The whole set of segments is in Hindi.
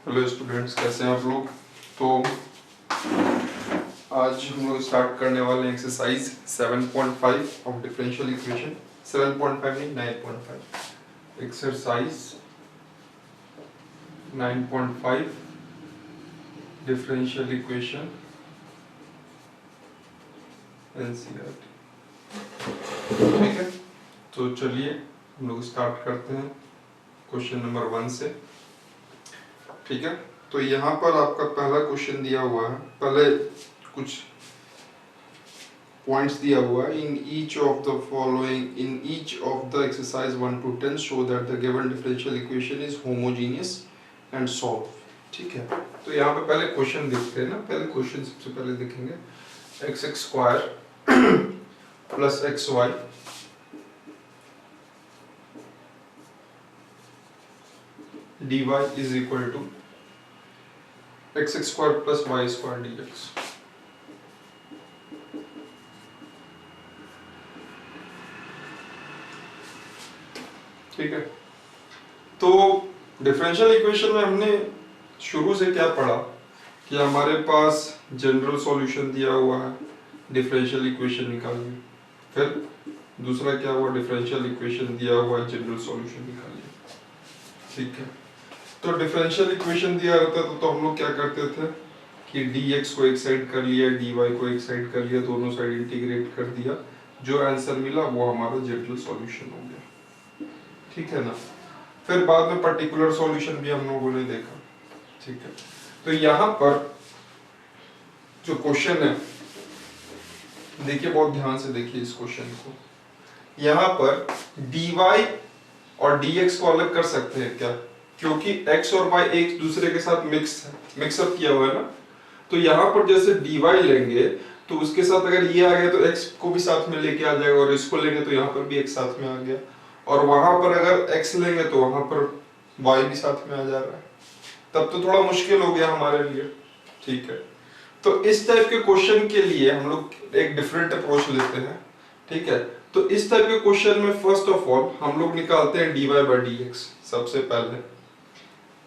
हेलो स्टूडेंट्स, कैसे हैं आप लोग। तो आज हम लोग स्टार्ट करने वाले हैं एक्सरसाइज 7.5 ऑफ डिफरेंशियल इक्वेशन। 7.5 नहीं, 9.5 एक्सरसाइज 9.5 डिफरेंशियल इक्वेशन एनसीईआरटी। ठीक है, तो चलिए हम लोग स्टार्ट करते हैं क्वेश्चन नंबर 1 से। ठीक है, तो यहाँ पर आपका पहला क्वेश्चन दिया हुआ है, पहले कुछ पॉइंट्स दिया हुआ है। In each of the following, in each of the exercise 1 to 10 show that the given differential equation is homogeneous and solve. ठीक है, तो यहाँ पे पहले क्वेश्चन देखते हैं ना। पहले क्वेश्चन सबसे पहले देखेंगे। X x square plus x Y D Y is equal to X x square plus Y square D x. ठीक है, तो डिफरेंशियल इक्वेशन में हमने शुरू से क्या पढ़ा कि हमारे पास जनरल सॉल्यूशन दिया हुआ है, डिफरेंशियल इक्वेशन निकालिए। फिर दूसरा क्या हुआ, डिफरेंशियल इक्वेशन दिया हुआ है, जनरल सॉल्यूशन निकालिए। ठीक है, तो डिफरेंशियल इक्वेशन दिया रहता तो हम लोग क्या करते थे कि dx को एक साइड कर लिया, dy को एक साइड कर लिया, दोनों साइड इंटीग्रेट कर दिया, जो आंसर मिला वो हमारा जनरल सॉल्यूशन हो गया। ठीक है ना। फिर बाद में पर्टिकुलर सॉल्यूशन भी हम लोगों ने देखा। ठीक है, तो यहाँ पर जो क्वेश्चन है, देखिए बहुत ध्यान से देखिए इस क्वेश्चन को। यहाँ पर dy और dx को अलग कर सकते हैं क्या, क्योंकि x और y एक दूसरे के साथ मिक्सअप किया हुआ है ना। तो यहाँ पर जैसे dy लेंगे तो उसके साथ अगर ये आ गया तो x को भी साथ में लेके आ जाएगा, और इसको लेंगे तो यहाँ पर भी x साथ में आ गया, और वहां पर अगर x लेंगे तो वहां पर y भी साथ में आ जा रहा है। तब तो थोड़ा मुश्किल हो गया हमारे लिए। ठीक है, तो इस टाइप के क्वेश्चन के लिए हम लोग एक डिफरेंट अप्रोच लेते हैं। ठीक है, तो इस टाइप के क्वेश्चन में फर्स्ट ऑफ ऑल हम लोग निकालते हैं dy बाई dx। सबसे पहले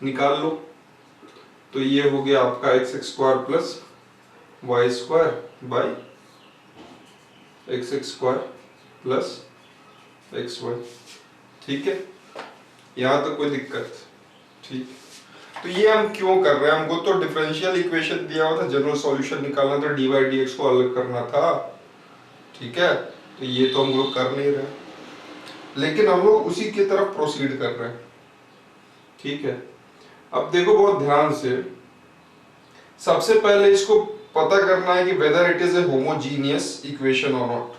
निकाल लो, तो ये हो गया आपका X x square plus Y square by X x square plus x Y. ठीक है, यहां तक कोई दिक्कत। ठीक, तो ये हम क्यों कर रहे हैं, हमको तो डिफरेंशियल इक्वेशन दिया हुआ था, जनरल सॉल्यूशन निकालना था, dy dx को अलग करना था। ठीक है, तो ये तो हम लोग कर नहीं रहे, लेकिन हम लोग उसी की तरफ प्रोसीड कर रहे हैं। ठीक है, अब देखो बहुत ध्यान से, सबसे पहले इसको पता करना है कि weather it is a homogeneous equation और नॉट,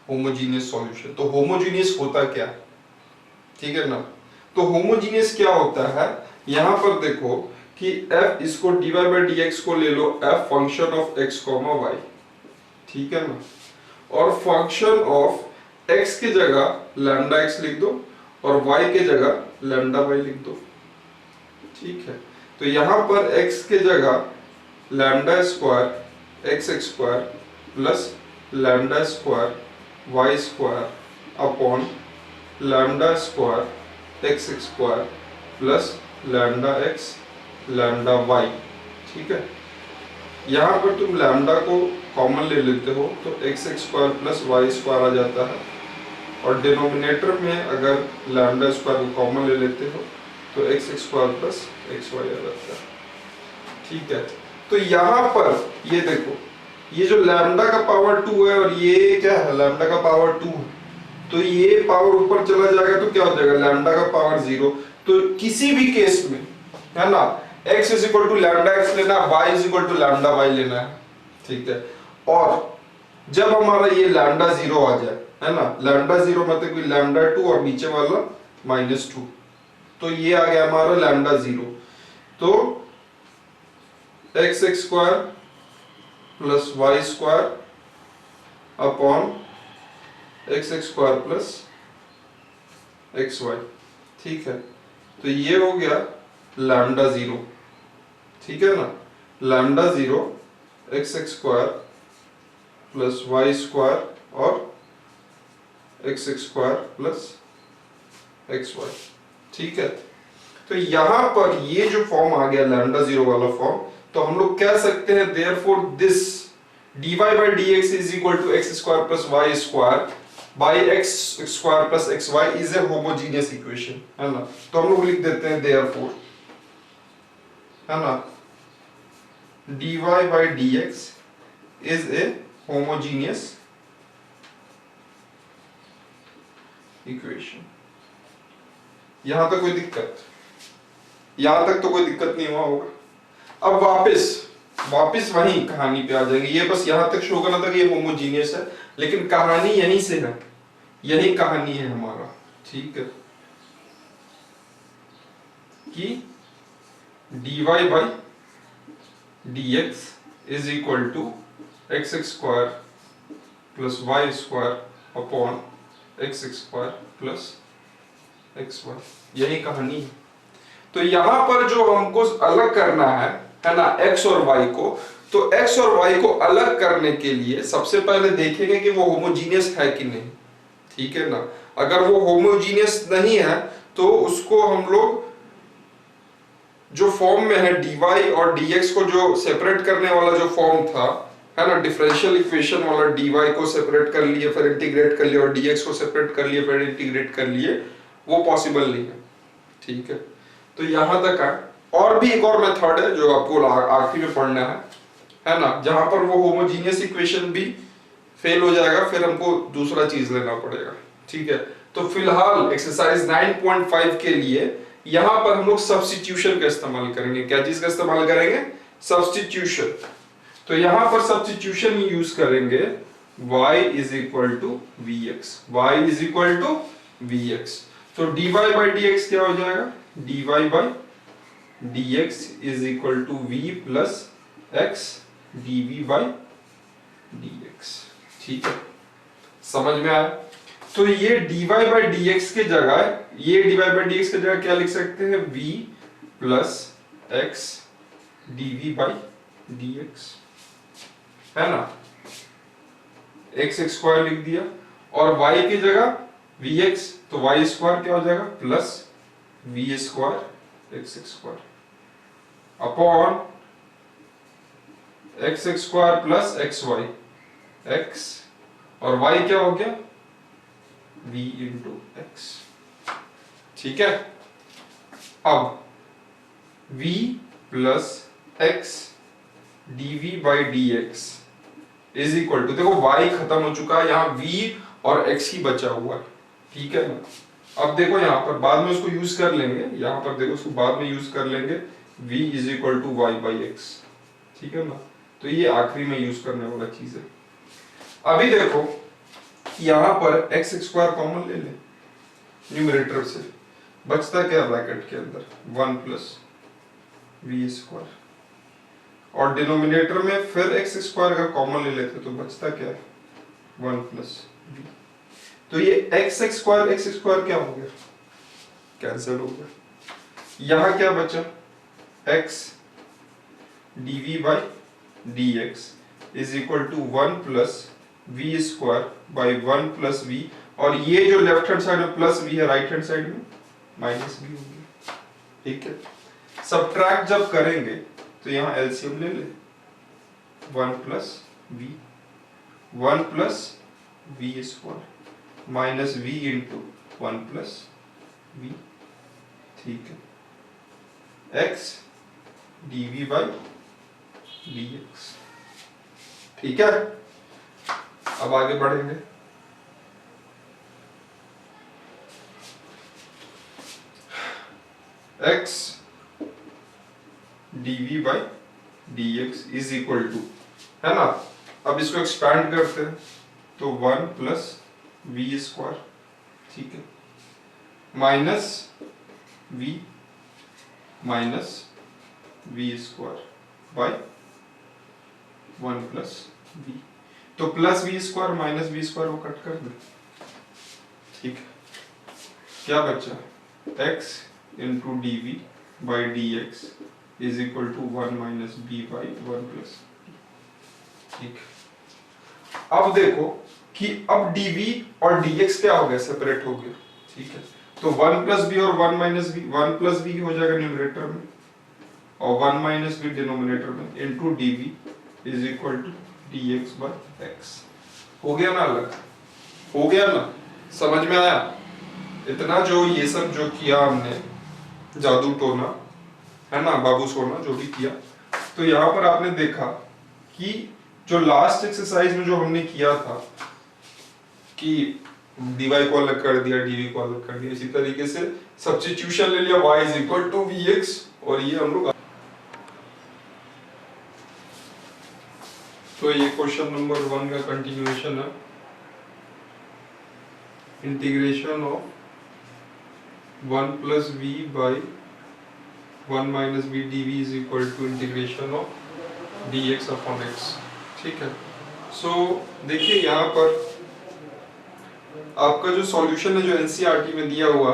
होमोजीनियस सॉल्यूशन। तो होमोजीनियस होता क्या, ठीक है ना। तो होमोजीनियस क्या होता है, यहां पर देखो कि f इसको dy बाई dx को ले लो f function of x comma y। ठीक है ना, और फंक्शन ऑफ x की जगह लैम्डा x लिख दो और y के जगह लैम्डा y लिख दो। ठीक है, तो यहां पर x के जगह lambda square X x square plus lambda square Y square upon lambda square X x square plus lambda X lambda Y. ठीक है, यहाँ पर तुम लैम्डा को कॉमन ले लेते हो तो x x square plus Y square आ जाता है, और डिनोमिनेटर में अगर लैम्डा स्क्वायर को कॉमन ले लेते हो तो x x square plus x y आ जाता है। ठीक है, तो यहाँ पर ये देखो, ये जो लैम्डा का पावर 2 है और ये क्या है, लैम्डा का पावर 2 है, तो ये पावर ऊपर चला जाएगा तो क्या हो जाएगा, लैम्डा का पावर 0। तो किसी भी केस में है ना, x is equal to lambda x लेना है, y is equal to lambda y लेना है। ठीक है, और जब हमारा ये लैम्डा 0 आ जाए, है ना, लैम्डा 0 मतलब कि लैम्डा 2 और नीचे वाला -2, तो ये आ गया हमारा लैम्डा 0। तो x x square plus Y square upon X x square plus x Y. ठीक है, तो ये हो गया लैम्डा 0। ठीक है ना, lambda 0 x x square plus Y square और x x square plus x Y. ठीक है, तो यहाँ पर ये जो फॉर्म आ गया लैम्डा जीरो वाला फॉर्म, तो हम लोग कह सकते हैं therefore this dy by dx is equal to x square plus y square by x square plus xy is a homogeneous equation, है ना। तो हम लोग लिख देते हैं देयरफॉर, है ना, dy by dx is a homogeneous equation। यहां तक कोई दिक्कत? यहां तक तो कोई दिक्कत नहीं हुआ होगा। अब वापस वही कहानी पे आ जाएंगे। ये बस यहां तक शो करना था कि ये होमोजीनियस है, लेकिन कहानी यहीं से है, यही कहानी है हमारा, ठीक है, कि dy by dx is equal to x square plus y square upon x square plus xy, यही कहानी है। तो यहां पर जो हमको अलग करना है ना, x और y को, तो x और y को अलग करने के लिए सबसे पहले देखेंगे कि वो होमोजीनियस है कि नहीं, ठीक है ना। अगर वो होमोजीनियस नहीं है तो उसको हम लोग जो फॉर्म में है dy और dx को जो सेपरेट करने वाला जो फॉर्म था, है ना, डिफरेंशियल इक्वेशन वाला, dy को सेपरेट कर लिए फिर इंटीग्रेट कर लिया और dx को सेपरेट कर लिए फिर इंटीग्रेट कर लिए, वो पॉसिबल नहीं है, ठीक है। तो यहां तक है। और भी एक और मेथड है जो आपको आखिरी में पढ़ना है ना, जहां पर वो होमोजीनियस इक्वेशन भी फेल हो जाएगा, फिर हमको दूसरा चीज लेना पड़ेगा, ठीक है। तो फिलहाल एक्सरसाइज 9.5 के लिए यहां पर हम लोग सब्स्टिट्यूशन का इस्तेमाल करेंगे। क्या चीज का इस्तेमाल करेंगे? सब्स्टिट्यूशन। तो यहां पर सब्स्टिट्यूशन यूज करेंगे y is equal to vx, y is equal to vx। तो dy by dx क्या हो जाएगा? dy by dx is equal to v plus x dv by dx, ठीक है, समझ में आया। तो ये dy by dx के जगह, ये dy by dx के जगह क्या लिख सकते हैं? v plus x dv by dx, है ना, x स्क्वायर लिख दिया, और y की जगह vx, तो y स्क्वायर क्या हो जाएगा? Plus v square x square upon x square plus xy, x और y क्या हो गया? v इंटू x, ठीक है। अब v plus x dv by dx is equal to, देखो y खत्म हो चुका है, यहाँ v और x ही बचा हुआ है, ठीक है ना। अब देखो यहाँ पर बाद में उसको यूज कर लेंगे, यहाँ पर देखो उसको बाद में यूज कर लेंगे, v is equal to Y by x, ठीक है ना। तो ये आखिरी में यूज करने वाला चीज है। अभी देखो यहाँ पर x स्क्वायर कॉमन ले ले न्यूमरेटर से, बचता क्या ब्रैकेट के अंदर? 1 प्लस वी स्क्वायर, और डिनोमिनेटर में फिर x स्क्वायर अगर कॉमन ले लेते तो बचता क्या है? 1 प्लस वी। तो ये x स्क्वायर क्या हो गया? कैंसिल हो गया। यहाँ क्या बचा? x dv by dx is equal to 1 plus we square by 1 plus we, और ये जो लेफ्ट हैंड साइड में प्लस वी है, राइट हैंड साइड में माइनस वी होगी, ठीक है। सबट्रैक्ट जब करेंगे तो यहाँ एलसीएम ले ले, 1 plus V, 1 plus we square minus we into 1 plus V, ठीक है, x dv बाई dx, ठीक है। अब आगे बढ़ेंगे। x dv by dx is equal to, है ना, अब इसको एक्सपैंड करते हैं तो 1 प्लस वी स्क्वायर, ठीक है, minus v square by 1 plus v. तो plus we square minus v square वो कट कर दे, ठीक है, क्या बचा? x into d v by d x is equal to 1 minus b by 1 plus, ठीक। अब देखो कि अब dv और dx क्या हो गया? सेपरेट हो गया, ठीक है। तो 1 प्लस बी और 1 माइनस बी, 1 प्लस बी हो जाएगा न्यूमरेटर में और 1 माइनस बी डिनोमिनेटर में, into DV is equal to dx by x। हो गया ना अलग, हो गया ना, समझ में आया? इतना जो ये सब जो किया हमने, जादू टोना है ना, बाबू सोना जो भी किया, तो यहाँ पर आपने देखा कि जो लास्ट एक्सरसाइज में जो हमने किया था कि dy को अलग कर दिया, dv को अलग कर दिया, इसी तरीके से सब्स्टिट्यूशन ले लिया, y is equal to vx, और ये हम लोग, तो ये क्वेश्चन नंबर 1 का कंटिन्यूएशन है। Integration of 1 plus v by 1 minus B dv is equal to integration of dx upon x। ठीक है, सो देखिए यहाँ पर आपका जो सॉल्यूशन है जो एनसीईआरटी में दिया हुआ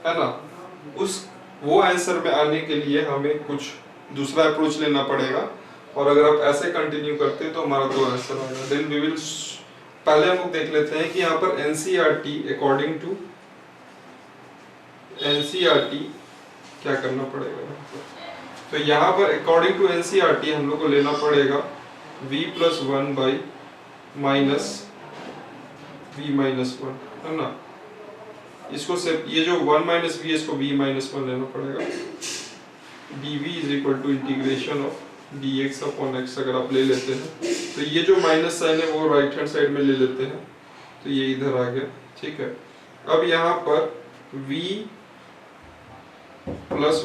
है ना, उस वो आंसर में आने के लिए हमें कुछ दूसरा अप्रोच लेना पड़ेगा, और अगर आप ऐसे कंटिन्यू करते हैं तो हमारा दो आंसर आएगा। देन वी विल, पहले हम लोग देख लेते हैं कि यहाँ पर एनसीईआरटी अकॉर्डिंग टू एनसीईआरटी क्या करना पड़ेगा। तो यहाँ पर अकॉर्डिंग टू एनसीईआरटी हम लोग को लेना पड़ेगा v plus 1 by minus v minus 1, है ना, इसको से ये जो 1 माइनस वी, इसको v माइनस 1 लेना पड़ेगा। dv is equal to integration of dx upon x अगर आप ले लेते हैं तो ये जो माइनस साइन है वो राइट हैंड साइड में ले लेते हैं, तो ये इधर आ गया। ठीक है, अब यहाँ पर v प्लस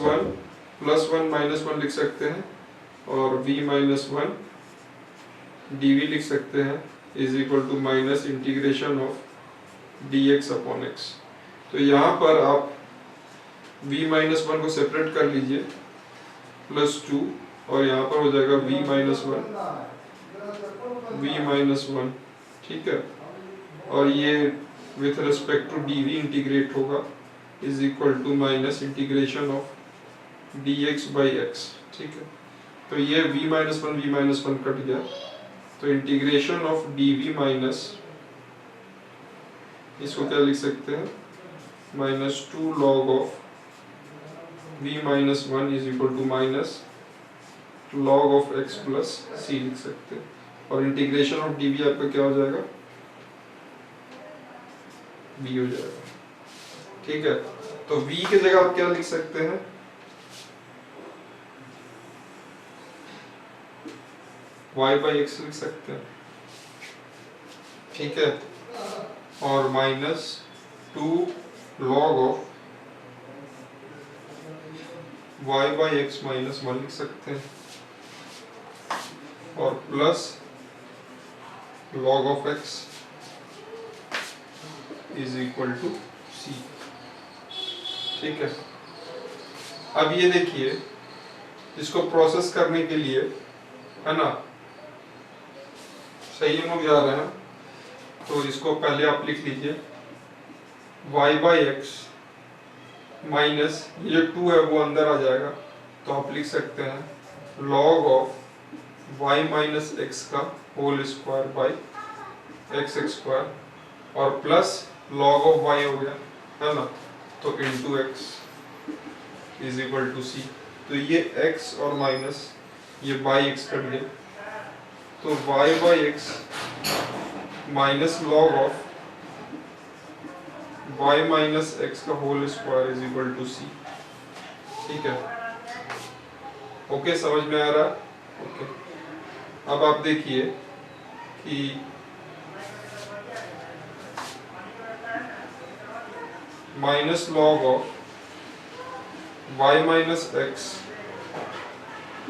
वन माइनस 1 लिख सकते हैं, और v माइनस 1 dv लिख सकते हैं, is equal to minus integration of dx upon x। तो यहाँ पर आप v माइनस 1 को सेपरेट कर लीजिए, प्लस 2, और यहाँ पर हो जाएगा v माइनस 1, ठीक है, और ये with respect to dv integrate होगा, is equal to minus integration of dx by x। ठीक है, तो ये v माइनस 1 कट गया, तो इंटीग्रेशन ऑफ dv माइनस, इसको क्या लिख सकते हैं, minus 2 log of v minus 1 is equal to minus log of x plus c लिख सकते हैं, और इंटीग्रेशन ऑफ dv आपका क्या हो जाएगा, v हो जाएगा। ठीक है, तो v की जगह आप क्या लिख सकते हैं, y बाई एक्स लिख सकते हैं। ठीक है, और minus 2 log of y by x minus 1 लिख सकते हैं, और plus log of x is equal to c। ठीक है, अब ये देखिए, इसको प्रोसेस करने के लिए, है ना, सही हम लोग जा रहे हैं, तो इसको पहले आप लिख लीजिए y बाई एक्स माइनस, ये 2 है वो अंदर आ जाएगा, तो आप लिख सकते हैं log of y minus x का whole square by x square, और प्लस log ऑफ y हो गया, है ना, तो into x is equal to c. तो ये x और माइनस ये बाई एक्स कट गया, तो y by x minus log of y minus x का whole square is equal to c. ठीक है, ओके, समझ में आ रहा है? ओके, अब आप देखिए कि minus log of y minus x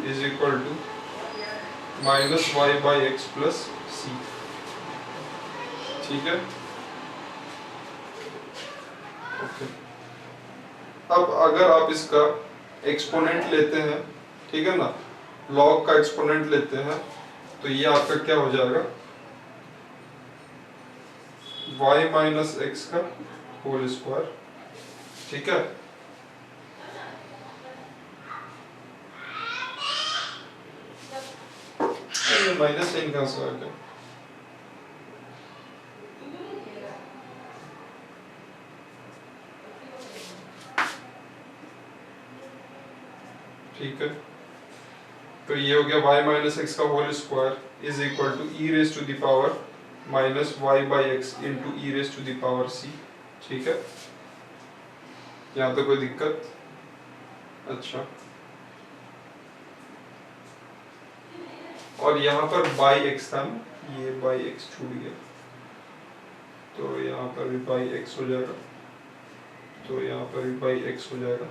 is equal to minus Y by x plus c. ठीक है, ओके, अब अगर आप इसका एक्सपोनेंट लेते हैं, ठीक है ना, log का एक्सपोनेंट लेते हैं, तो ये आपका क्या हो जाएगा, y माइनस एक्स का होल स्क्वायर। ठीक है, माइनस साइन कहां से आ गया, ठीक है, तो ये हो गया y माइनस एक्स का whole square is equal to e raise to the power minus Y by x into E raise to the power c. ठीक है, यहाँ तो कोई दिक्कत? अच्छा, और यहाँ पर बाई एक्स था ना, ये बाई एक्स छूट गया, तो यहाँ पर भी बाई एक्स हो जाएगा, तो यहाँ पर भी बाई एक्स हो जाएगा।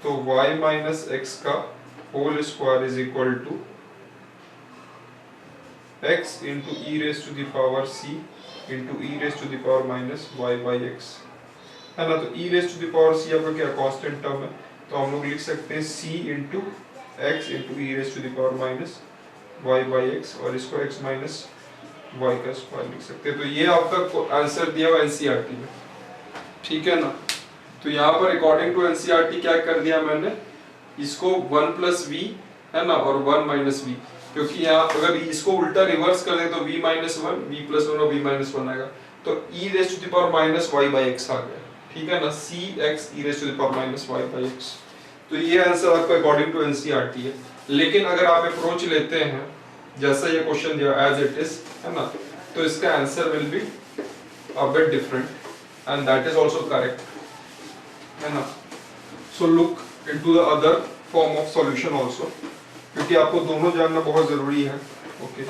तो y माइनस एक्स का whole square is equal to x into E raise to the power c into E raise to the power minus Y by x, है ना। तो e raise to the power c आपका क्या कांस्टेंट टर्म है, तो हम लोग लिख सकते हैं c into x into E raise to the power minus Y by X, और इसको x माइनस वाई का स्क्वायर लिख सकते हैं। तो ये आपका आंसर दिया हुआ एनसीईआरटी में, ठीक है ना। तो यहाँ पर अकॉर्डिंग टू एनसीईआरटी क्या कर दिया मैंने, इसको 1 प्लस वी है ना और 1 माइनस वी, क्योंकि यहाँ अगर इसको उल्टा रिवर्स कर दे तो v minus one v plus one और v माइनस वन आएगा, तो e raise to the power minus Y by x आ गया, ठीक है ना, c x e raise to the power minus Y by x. तो ये आंसर आपका अकॉर्डिंग टू एनसीईआरटी है। लेकिन अगर आप अप्रोच लेते हैं जैसा ये क्वेश्चन दिया एज इट इज, है ना, तो इसका answer will be a bit different and that is also correct, है ना। So look into the other form of solution also, क्योंकि आपको दोनों जानना बहुत जरूरी है। Okay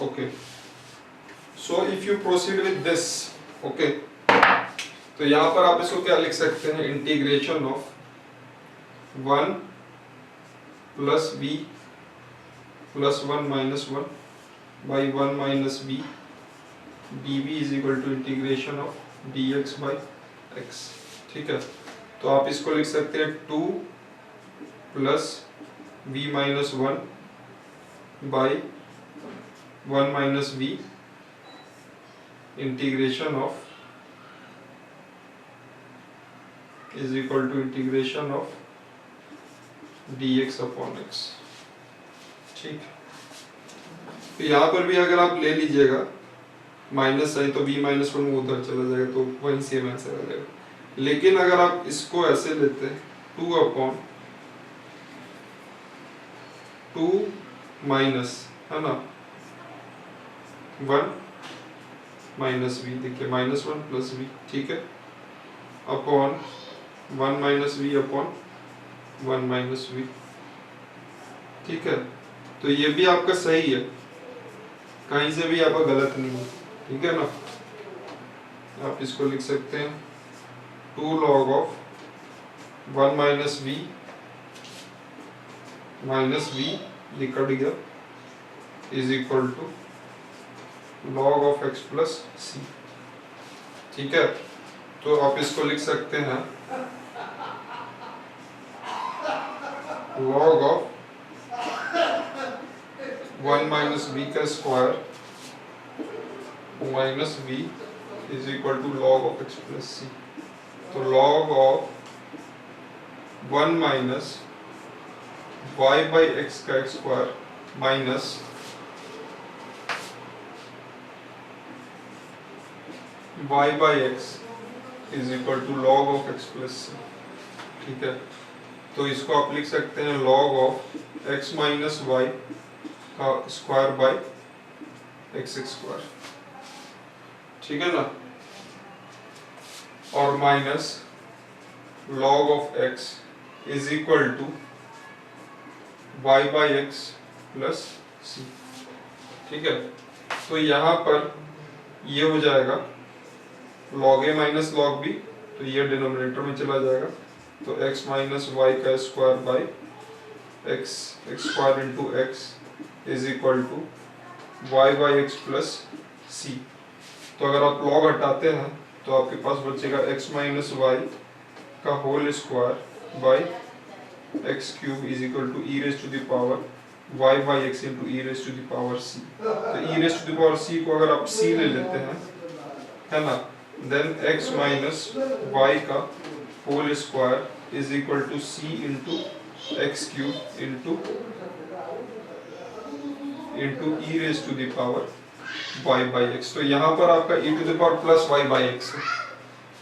okay, so if you proceed with this, okay, तो यहाँ पर आप इसको क्या लिख सकते हैं, integration of 1 plus b plus 1 minus 1 by 1 minus b dv is equal to integration of dx by x। ठीक है, तो आप इसको लिख सकते हैं 2 plus v minus 1 by 1 minus v integration of is equal to integration of dx upon x। ठीक, तो यहाँ पर भी अगर आप ले लीजिएगा माइनस साइन, तो b माइनस वन वो उधर चला जाएगा, तो वही सेम आंसर आ जाएगा। लेकिन अगर आप इसको ऐसे लेते हैं 2 अपॉन 2 माइनस, है ना, 1 माइनस v, देखिए माइनस 1 प्लस v, ठीक है, upon 1 minus v upon 1 minus v, ठीक है। तो ये भी आपका सही है, कहीं से भी आपका गलत नहीं है, ठीक है ना। आप इसको लिख सकते हैं 2 log of 1 minus v minus v लिखा गया is equal to log of x plus c, ठीक है। तो आप इसको लिख सकते हैं log ऑफ 1 माइनस v का square minus v is equal to log of x plus c। तो log of 1 minus y by x का square minus y by x is equal to log of x plus c, ठीक है। तो इसको आप लिख सकते हैं log of x minus y का स्क्वायर बाई एक्स स्क्वायर, ठीक है ना, और minus log of x is equal to y by x plus c, ठीक है। तो यहाँ पर ये हो जाएगा log a minus log b, तो ये डिनोमिनेटर में चला जाएगा, तो x माइनस वाई का square by x square into x is equal to Y by x plus c. तो अगर आप log हटाते हैं तो आपके पास बचेगा x माइनस वाई का whole square by x cube is equal to e raise to the power y by x into E raise to the power c। तो e raise to the power c को अगर आप c ले लेते हैं, है ना, देन x माइनस वाई का whole square is equal to c into x cube into E raise to the power y by x. तो यहाँ पर आपका e to the power plus y by x है,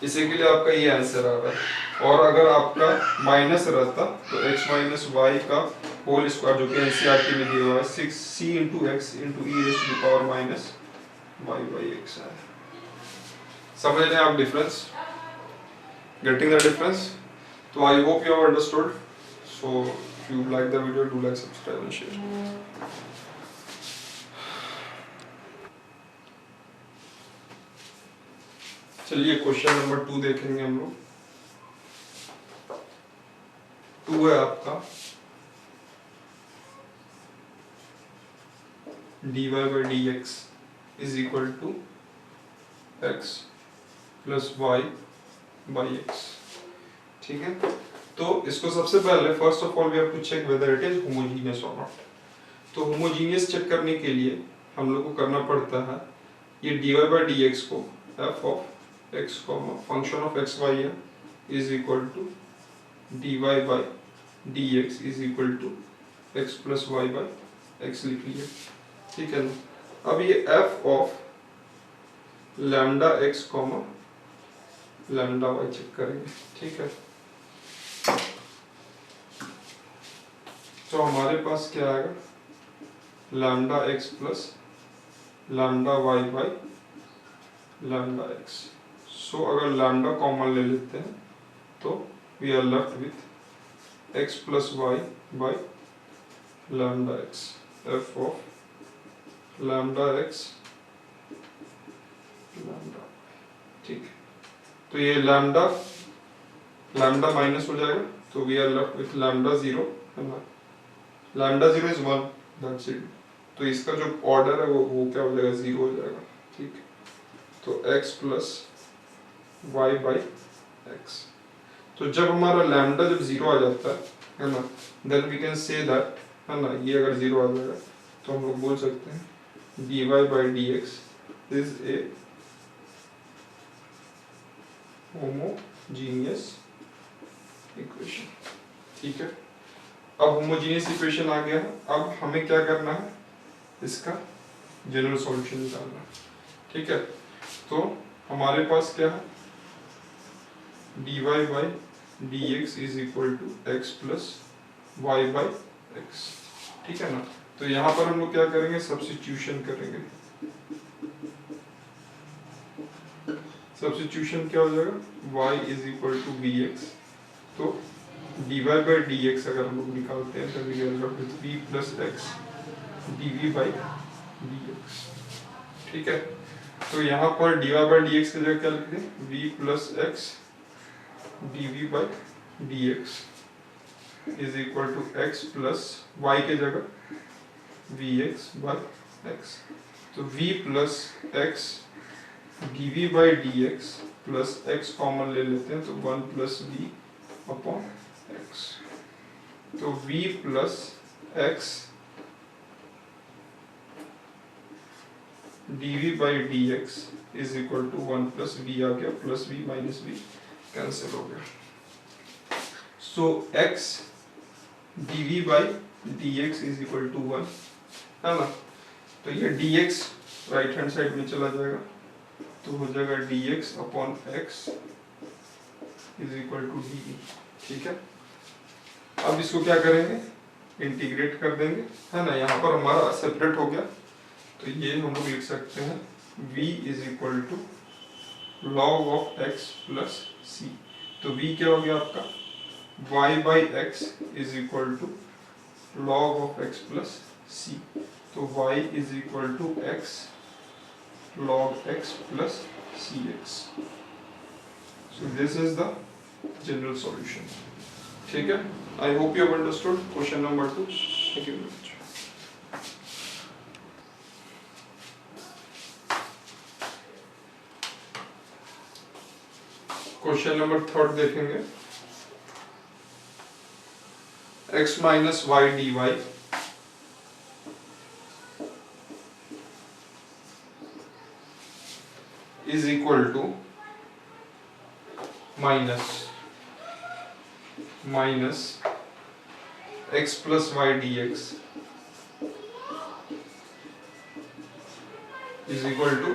इसी के लिए आपका ये आंसर आ रहा है। और अगर आपका माइनस रहता तो x माइनस वाई का होल स्क्वायर, जो कि एनसीईआरटी में दिया हुआ है, 6c into x into e raise to the power minus Y by x है। समझ रहे हैं आप डिफरेंस? Getting the difference? तो I hope you have understood. So if you like the video, do like, subscribe and share. चलिए क्वेश्चन नंबर 2 देखेंगे हम लोग। 2 है आपका dy by dx is equal to x plus y by x। ठीक है, तो इसको सबसे पहले first of all we have to check whether it is homogeneous और नॉट। तो होमोजीनियस चेक करने के लिए हम लोग को करना पड़ता है ये dy by dx को f of x function of x y है is equal to dy by dx is equal to x plus y by x लिख लिया। ठीक है ना। अब ये f of lambda x comma lambda y check करेंगे। ठीक है, तो हमारे पास क्या आएगा, lambda x plus lambda y by lambda x। So अगर लैम्डा कॉमन ले लेते हैं तो we are left with x plus y by lambda x, f of lambda x lambda. ठीक है, तो ये लैम्डा लैम्डा माइनस हो जाएगा तो we are left with lambda zero, है ना। Lambda zero is 1, that's it. तो इसका जो ऑर्डर है वो क्या हो जाएगा, जीरो हो जाएगा। ठीक है, तो x plus y by x. तो जब हमारा लैम्डा जब जीरो आ जाता है ना, then we can say that, है ना, ये अगर जीरो आ जाएगा तो हम लोग बोल सकते हैं dy by d x is a homogeneous equation. ठीक है, अब होमोजीनियस इक्वेशन आ गया है। अब हमें क्या करना है, इसका जनरल सॉल्यूशन निकालना है। ठीक है, तो हमारे पास क्या है, dy by dx is equal to x plus y by x. ठीक है ना, तो यहाँ पर हम लोग क्या करेंगे, सब्स्टिट्यूशन करेंगे। सब्स्टिट्यूशन क्या हो जाएगा, y is equal to v x. तो dy बाई dx अगर हम लोग निकालते हैं तो we get with v plus x dv by dx। ठीक है, तो यहाँ पर dy बाई dx की जगह क्या लिख दें, v plus x dv by dx is equal to x plus y के जगह vx बाई x। तो v plus x dv by dx plus x common ले लेते हैं तो 1 प्लस v अपॉन x। तो v plus x dv by dx is equal to 1 plus v आ गया, plus v minus v cancel हो गया। So x dv by dx is equal to 1, है ना। तो ये dx राइट हैंड साइड में चला जाएगा तो हो जाएगा dx upon x is equal to dv। ठीक है, अब इसको क्या करेंगे, इंटीग्रेट कर देंगे, है ना। यहाँ पर हमारा सेपरेट हो गया तो ये हम लोग लिख सकते हैं v is equal to log of x plus c। तो v क्या हो गया आपका, y by x is equal to log of x plus c। तो y is equal to x log x plus cx। So this is the general solution. ठीक है, I hope you have understood question number 2। Thank you very much. Question number 3 देखेंगे, x minus y D Y is equal to minus x plus y d x is equal to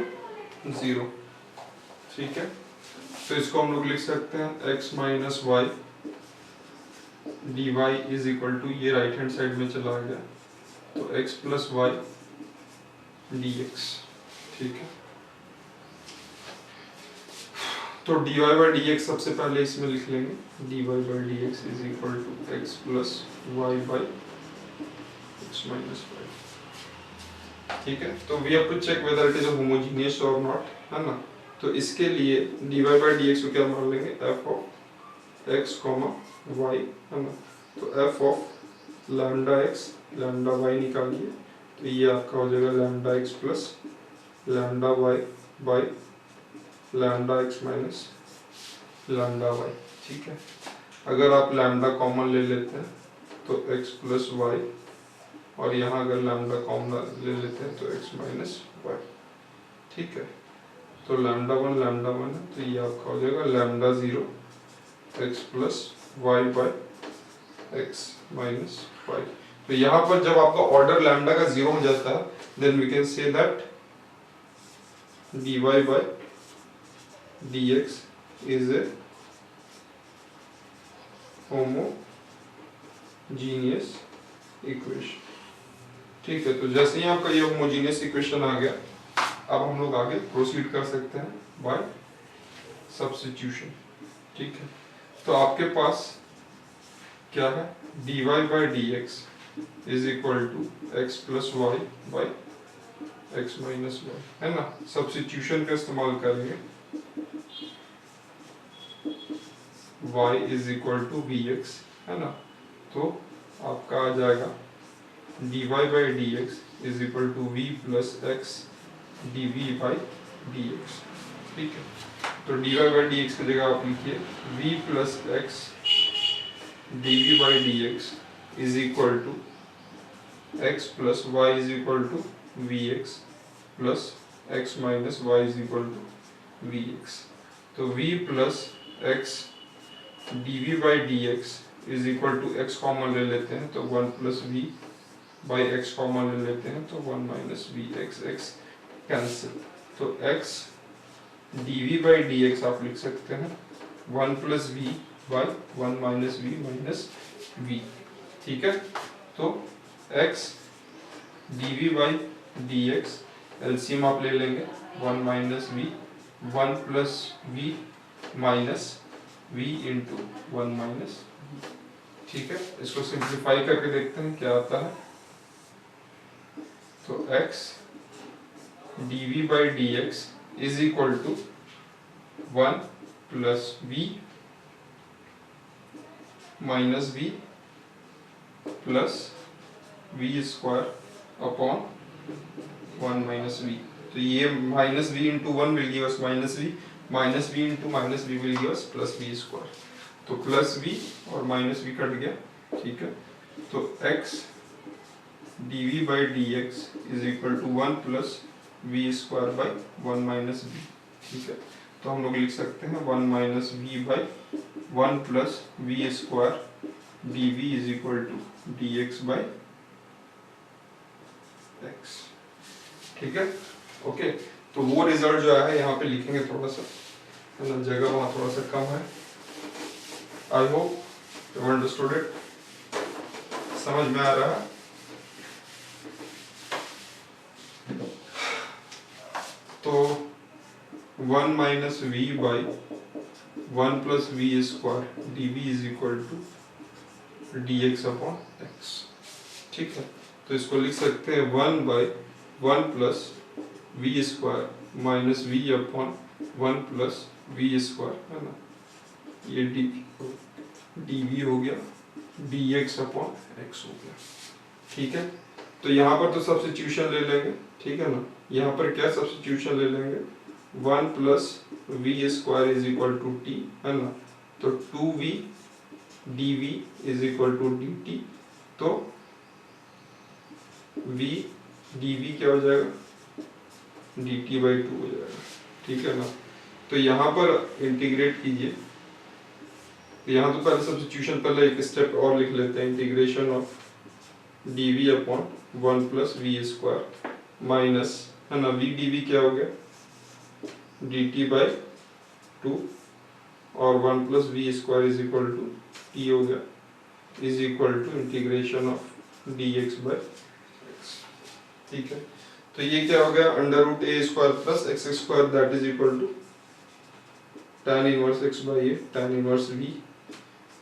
0। ठीक है, तो इसको हम लोग लिख सकते हैं x minus y D Y is equal to, ये राइट हैंड साइड में चला गया, तो x plus y d x. ठीक है, तो dy बाई डी एक्स सबसे पहले इसमें लिख लेंगे, dy by d x is equal to x plus y by x minus y. ठीक है, तो we have to check whether it is homogeneous और नॉट, है ना। तो इसके लिए dy बाई डी एक्स को क्या मान लेंगे, f of x comma y, है ना। तो f of lambda x lambda y निकालिए, तो ये आपका हो जाएगा lambda x plus lambda y by lambda x minus lambda y। ठीक है, अगर आप लैम्डा कॉमन ले लेते हैं तो x प्लस वाई, और यहाँ अगर लैम्डा कॉमन ले लेते हैं तो x माइनस वाई। ठीक है, तो लैम्डा वन है, तो ये आपका हो जाएगा lambda zero x plus y by x minus y. तो यहाँ पर जब आपका ऑर्डर लैम्डा का जीरो हो जाता है, then we can say that dy by dx is a homogeneous equation। ठीक है, तो जैसे ही आपका ये होमोजेनियस इक्वेशन आ गया, अब हम लोग आगे प्रोसीड कर सकते हैं बाय सब्स्टिट्यूशन। ठीक है, तो आपके पास क्या है, dy by dx is equal to x plus y by x minus y, है ना। सब्स्टिट्यूशन का इस्तेमाल करेंगे, y is equal to v x, है ना। तो आपका आ जाएगा dy by d x is equal to v plus x d v by d x. ठीक है, तो dy बाई डी एक्स की जगह आप लिखिए v plus x d v by d x is equal to x plus y is equal to v x plus x minus y is equal to v x. तो v plus x d v by d x is equal to x common ले लेते हैं तो one plus v by x common ले लेते हैं तो one minus v, x cancel. तो x d v by d x आप लिख सकते हैं one plus v by one minus v minus v. ठीक है, तो x d v by d x LCM आप ले लेंगे, one minus v, one plus v minus v into one minus. ठीक है, इसको सिंप्लीफाई करके देखते हैं क्या आता है। तो x dv by d x is equal to one plus v minus v plus we square upon one minus v. तो ये minus we into one will give us minus we into minus v will give us plus we square. तो प्लस वी और माइनस वी कट गया। ठीक है, तो x dv by d x is equal to one plus we square by one minus v. ठीक है, तो हम लोग लिख सकते हैं one minus v by one plus we square d v is equal to d x by x. ठीक है, ओके। तो वो रिजल्ट जो है यहाँ पे लिखेंगे थोड़ा सा, है ना, जगह वहाँ थोड़ा सा कम है। I hope you understood it, समझ में आ रहा है। तो one minus v by one plus we square d v is equal to d x upon x. ठीक है, तो इसको लिख सकते हैं one by one plus we square minus v upon one plus we square, है ना, ये डी वी हो गया, डी एक्स अपॉन एक्स हो गया। ठीक है, तो यहाँ पर तो सब्स्टिट्यूशन ले लेंगे। ठीक है ना, यहाँ पर क्या सब्स्टिट्यूशन ले लेंगे, one plus we square is equal to t, है ना, तो two v d v is equal to d t. तो v dv क्या हो जाएगा, dt बाई टू हो जाएगा। ठीक है ना, तो यहाँ पर इंटीग्रेट कीजिए। यहाँ तो पहले सब्स्टिट्यूशन, पहले एक स्टेप और लिख लेते हैं, integration of dv upon one plus we square minus, है ना, v dv क्या हो गया, dt बाई टू और 1 plus we square is equal to t हो गया, is equal to integration of d x by x. ठीक है, तो ये क्या हो गया, under root a square plus x square that is equal to tan inverse x by a tan inverse v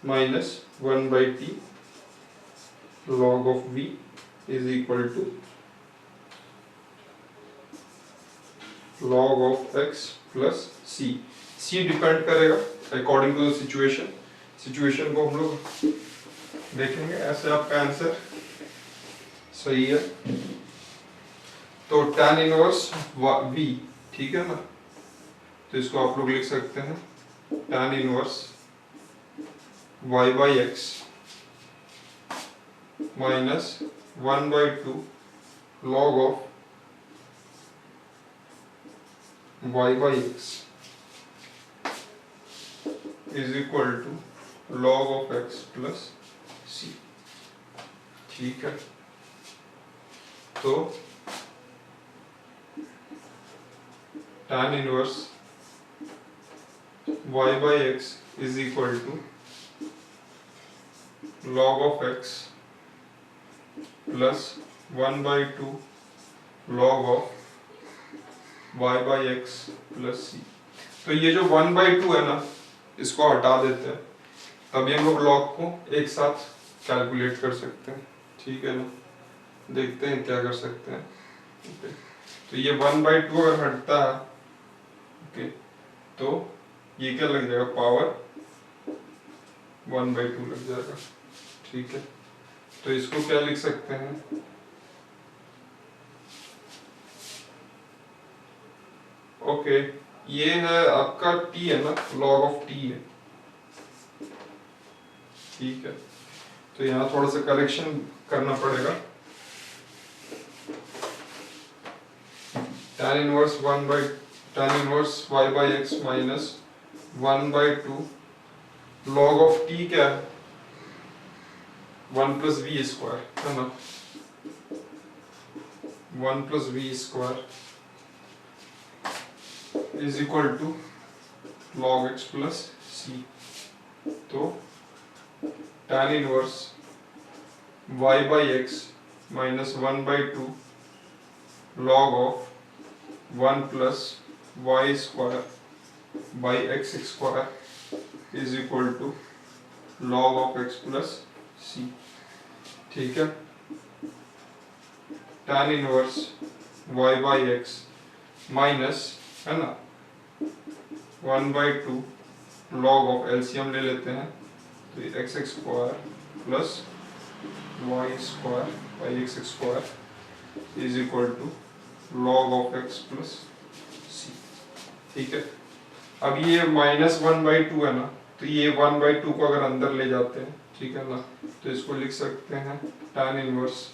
minus 1 by t log of v is equal to log of x plus c। c depend करेगा according to the situation, situation को हम लोग देखेंगे, ऐसे आपका आंसर सही है। तो tan इनवर्स v, ठीक है ना, तो इसको आप लोग लिख सकते हैं tan inverse y by x minus 1 by 2 log of y by x is equal to log of x plus c। ठीक है, तो tan inverse y by x is equal to log of x plus 1 by 2 log of y by x plus c. तो ये जो 1 बाई 2 है ना, इसको हटा देते हैं, तभी हम लोग log को एक साथ कैलकुलेट कर सकते हैं। ठीक है ना, देखते हैं क्या कर सकते हैं। ओके, तो ये 1 बाई 2 अगर हटता है, ओके, तो ये क्या लग जाएगा, पावर 1 बाई 2 लग जाएगा। ठीक है, तो इसको क्या लिख सकते हैं, ओके, ये है आपका t है ना, log ऑफ t है। ठीक है, तो यहाँ थोड़ा सा करेक्शन करना पड़ेगा। tan inverse y by x minus 1 by 2 log of t क्या है, 1 प्लस वी स्क्वायर है ना, 1 plus we square is equal to log x plus c। तो tan inverse y by x minus 1 by 2 log of 1 plus Y square by x square is equal to log of x plus c। ठीक है, tan inverse y by x minus, है ना, 1 बाई 2 log ऑफ एलसीएम ले लेते हैं, तो x square plus Y square by x square is equal to log of x plus c. ठीक है, अब ये माइनस 1 बाई 2 है ना, तो ये 1 बाई 2 को अगर अंदर ले जाते हैं, ठीक है ना, तो इसको लिख सकते हैं tan inverse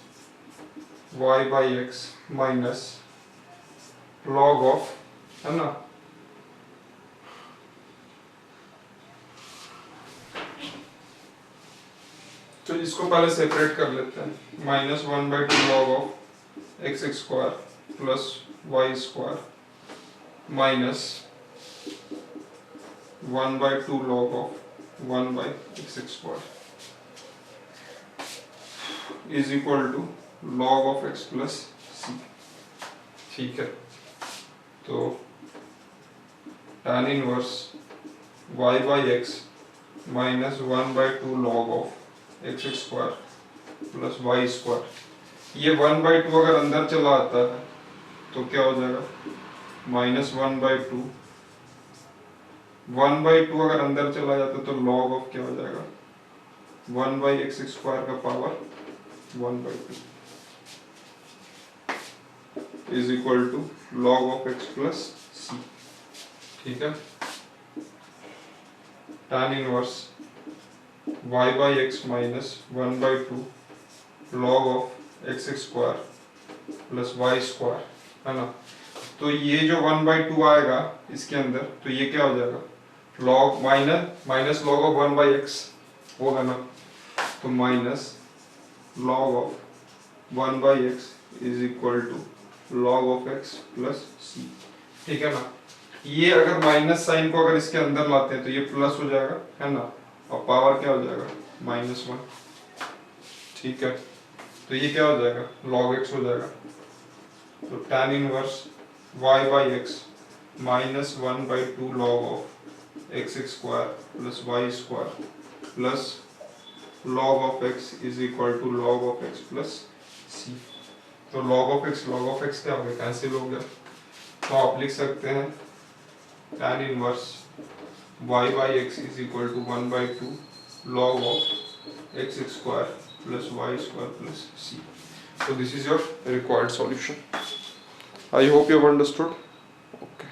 y by x minus log of, है ना, तो इसको पहले सेपरेट कर लेते हैं, minus 1 by 2 log of x square plus Y square minus 1 by 2 log of 1 by x square is equal to log of x plus c. ठीक है, तो tan inverse y by x minus 1 by 2 log of x square plus Y square, ये 1 बाई 2 अगर अंदर चला आता है तो क्या हो जाएगा, माइनस 1 बाई 2, 1 बाई 2 अगर अंदर चला जाता तो log ऑफ क्या हो जाएगा, 1 बाई एक्स स्क्वायर का power 1 by 2 is equal to log of x plus c. ठीक है, tan inverse y by x minus 1 by 2 log of x square plus Y square, है ना, तो ये जो 1 बाई 2 आएगा इसके अंदर, तो ये क्या हो जाएगा, log minus log of 1 by x होगा ना, तो minus log of 1 by x is equal to log of x plus c। ठीक है ना, ये अगर माइनस साइन को अगर इसके अंदर लाते हैं तो ये प्लस हो जाएगा, है ना, और पावर क्या हो जाएगा, -1। ठीक है, तो ये क्या हो जाएगा, log x हो जाएगा। तो tan inverse y by x -1/2 log of x square plus y square plus log of x is equal to log of x plus c। तो log ऑफ x क्या हो गया, कैंसिल हो गया। तो आप लिख सकते हैं tan inverse y by x is equal to 1/2 log of x square plus y square plus c। So this is your required solution. I hope you have understood. Okay.